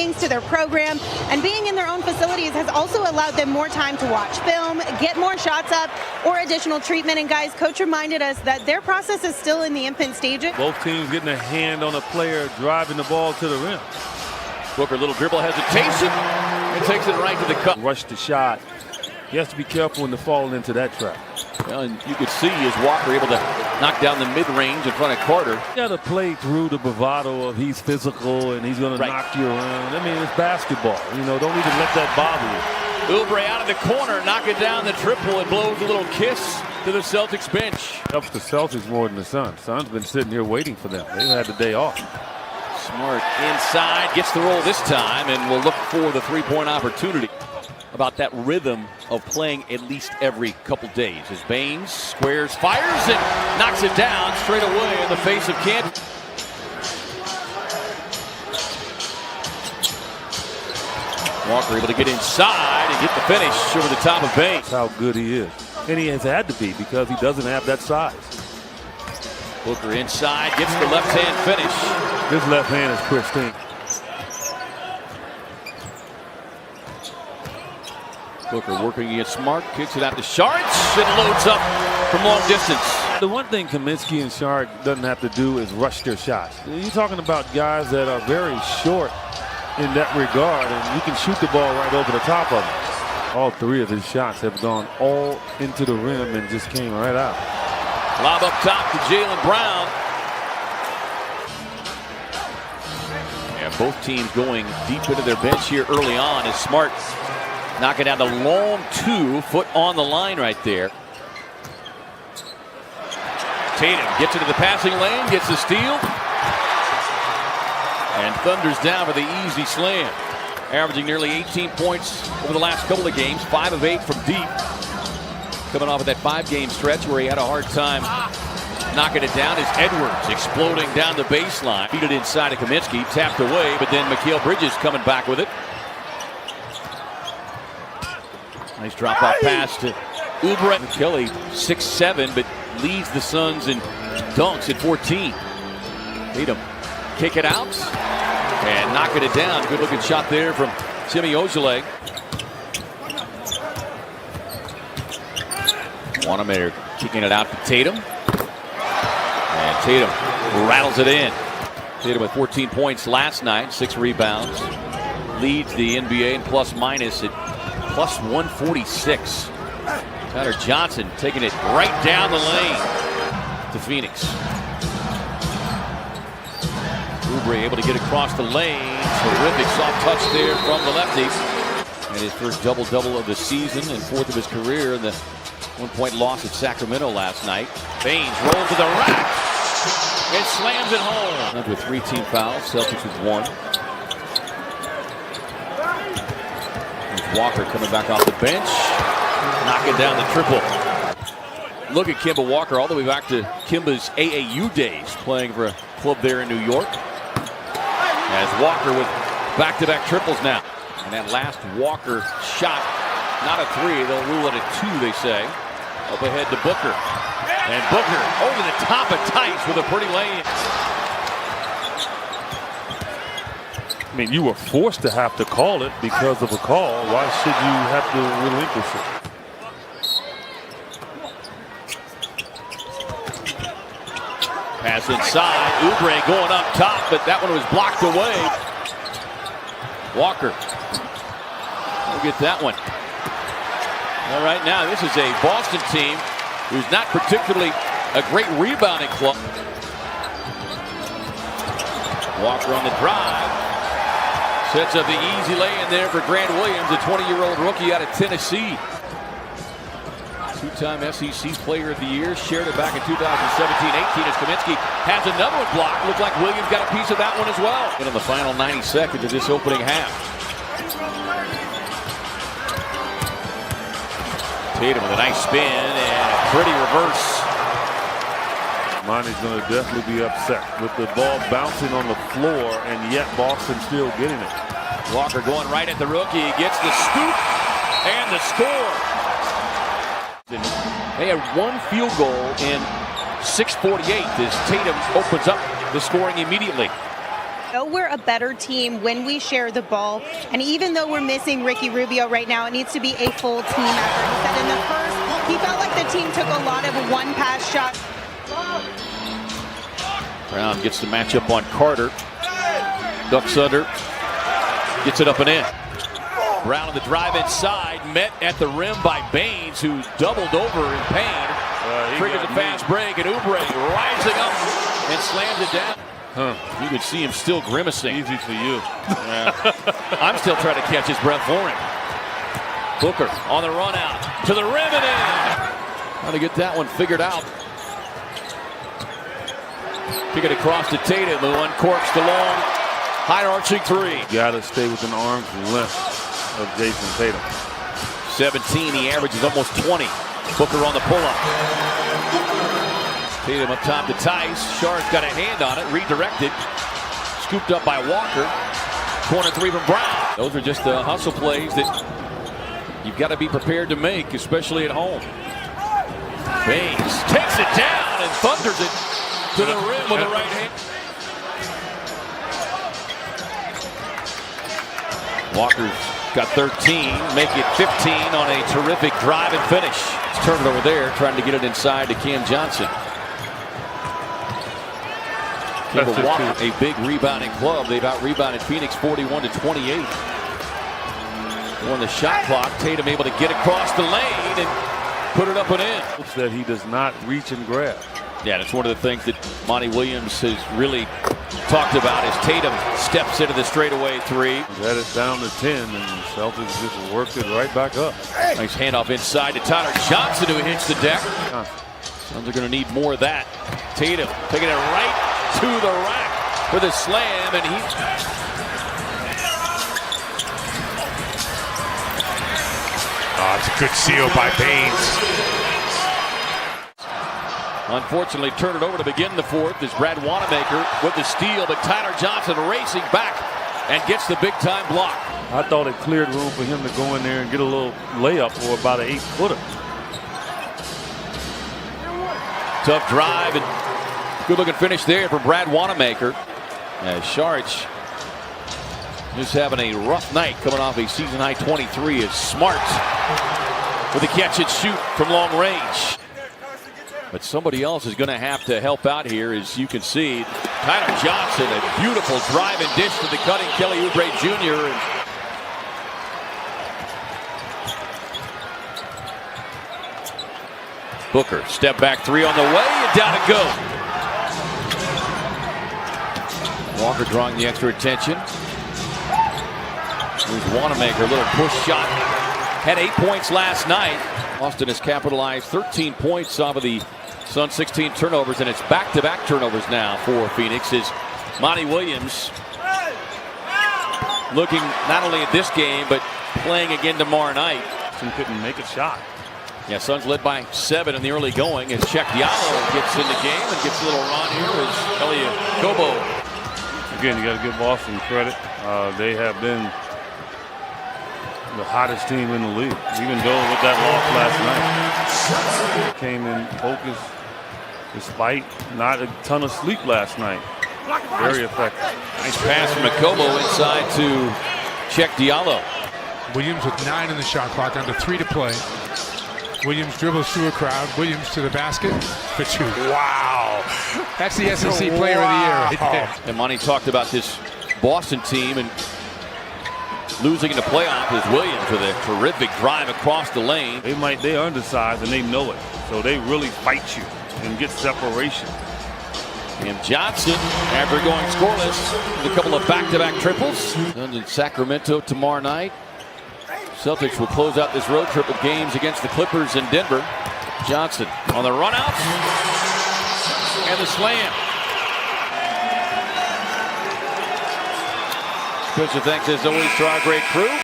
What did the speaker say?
to their program, and being in their own facilities has also allowed them more time to watch film, get more shots up, or additional treatment. And guys, coach reminded us that their process is still in the infant stages. Both teams getting a hand on a player driving the ball to the rim. Booker, little dribble hesitation, and takes it right to the cup. Rush the shot. He has to be careful when to fall into that trap. Well, and you could see is Walker able to knock down the mid-range in front of Carter. You got to play through the bravado of he's physical and he's going to knock you around. I mean, it's basketball. You know, don't even let that bother you. Oubre out of the corner, knocking down the triple, and blows a little kiss to the Celtics bench. Helps the Celtics more than the Suns. Suns been sitting here waiting for them. They've had the day off. Smart inside, gets the roll this time, and will look for the three-point opportunity. About that rhythm of playing at least every couple days. As Baines squares, fires, and knocks it down straight away in the face of Canton. Walker able to get inside and get the finish over the top of Baines. That's how good he is. And he has had to be because he doesn't have that size. Booker inside, gets the left-hand finish. His left hand is pristine. Booker working against Smart, kicks it out to Sharks, and loads up from long distance. The one thing Kaminsky and Shark doesn't have to do is rush their shots. You're talking about guys that are very short in that regard, and you can shoot the ball right over the top of them. All three of his shots have gone all into the rim and just came right out. Lob up top to Jaylen Brown. Yeah, both teams going deep into their bench here early on as Smart knocking down the long 2-foot on the line right there. Tatum gets into the passing lane, gets the steal, and thunders down for the easy slam. Averaging nearly 18 points over the last couple of games, 5 of 8 from deep. Coming off of that 5-game stretch where he had a hard time knocking it down is Edwards exploding down the baseline. Beat it inside of Kaminsky, tapped away, but then Mikal Bridges coming back with it. Nice drop-off pass to Oubre. Kelly, 6'7", but leads the Suns in dunks at 14. Tatum kick it out and knocking it down. Good-looking shot there from Semi Ojeleye. Wanamaker kicking it out to Tatum. And Tatum rattles it in. Tatum with 14 points last night, 6 rebounds. Leads the NBA in plus-minus at plus 146. Tyler Johnson taking it right down the lane to Phoenix. Oubre able to get across the lane. Terrific soft touch there from the lefty. And his first double-double of the season and 4th of his career in the 1-point loss at Sacramento last night. Baines rolls to the rack and slams it home. Under 3 team fouls, Celtics with 1. Walker coming back off the bench, knocking down the triple. Look at Kemba Walker all the way back to Kemba's AAU days, playing for a club there in New York. As Walker with back-to-back triples now. And that last Walker shot, not a 3, they'll rule it a 2, they say. Up ahead to Booker. And Booker over the top of Tice with a pretty lane. I mean, you were forced to have to call it because of a call. Why should you have to relinquish it? Pass inside. Oubre going up top, but that one was blocked away. Walker. We'll get that one. All right, now this is a Boston team who's not particularly a great rebounding club. Walker on the drive. Sets up the easy lay-in there for Grant Williams, a 20-year-old rookie out of Tennessee. 2-time SEC Player of the Year, shared it back in 2017-18 as Kaminsky has another one blocked. Looks like Williams got a piece of that one as well. And in the final 90 seconds of this opening half. Tatum with a nice spin and a pretty reverse. Monty's going to definitely be upset with the ball bouncing on the floor and yet Boston still getting it. Walker going right at the rookie. He gets the scoop and the score. They had 1 field goal in 6:48 as Tatum opens up the scoring immediately. We're a better team when we share the ball, and even though we're missing Ricky Rubio right now, it needs to be a full team effort. He said in the first, he felt like the team took a lot of one-pass shots. Brown gets the matchup on Carter. Ducks under. Gets it up and in. Brown on the drive inside, met at the rim by Baines, who doubled over in pain. Triggers a fast break, and Oubre rising up and slams it down. You could see him still grimacing. Easy for you. I'm still trying to catch his breath for him. Booker on the run out to the rim and in. How to get that one figured out. Kick it across to Tatum, who uncorks the long, high-arching three. Got to stay within arm's length of Jason Tatum. 17, he averages almost 20. Booker on the pull-up. Tatum up top to Tice. Sharp's got a hand on it, redirected. Scooped up by Walker. Corner three from Brown. Those are just the hustle plays that you've got to be prepared to make, especially at home. Baines takes it down and thunders it to the rim with the right hand. Walker's got 13, make it 15 on a terrific drive and finish. It's turned it over there, trying to get it inside to Cam Johnson. Walker, a big rebounding club. They've out-rebounded Phoenix 41-28. On the shot clock, Tatum able to get across the lane and put it up and in. That he does not reach and grab. Yeah, that's one of the things that Monty Williams has really talked about as Tatum steps into the straightaway three. Got it down to 10, and the Celtics just worked it right back up. Nice handoff inside to Tyler Johnson, who hits the deck. Suns are going to need more of that. Tatum taking it right to the rack with a slam, and he's... Oh, it's a good seal by Baines. Unfortunately, turn it over to begin the fourth as Brad Wanamaker with the steal, but Tyler Johnson racing back and gets the big-time block. I thought it cleared room for him to go in there and get a little layup for about an 8-footer. Tough drive and good-looking finish there for Brad Wanamaker. As Sharch just having a rough night coming off a season-high 23 is Smart with a catch-and-shoot from long range. But somebody else is going to have to help out here, as you can see. Tyler Johnson, a beautiful drive and dish to the cutting Kelly Oubre Jr. Booker, step back three on the way, and down it goes. Walker drawing the extra attention. Here's Wanamaker, a little push shot. Had 8 points last night. Austin has capitalized 13 points off of the Suns' 16 turnovers, and it's back-to-back turnovers now for Phoenix. Is Monty Williams looking not only at this game, but playing again tomorrow night. He couldn't make a shot. Yeah, Suns led by 7 in the early going as Check Diallo gets in the game and gets a little run here as Elia Kobo. Again, you got to give Boston credit. They have been the hottest team in the league, even though with that loss last night. Came in focused despite not a ton of sleep last night. Very effective. Nice pass from Kobo inside to Check Diallo. Williams with 9 in the shot clock, under 3 to play. Williams dribbles through a crowd. Williams to the basket. For 2. Wow. That's the SEC Player of the Year right there. And Monty talked about this Boston team and losing in the playoff is Williams with a terrific drive across the lane. They're undersized and they know it. So they really fight you and get separation. And Johnson, after going scoreless, with a couple of back-to-back triples. Suns in Sacramento tomorrow night. Celtics will close out this road trip with games against the Clippers in Denver. Johnson on the run out and the slam. Special thanks as always to our great crew.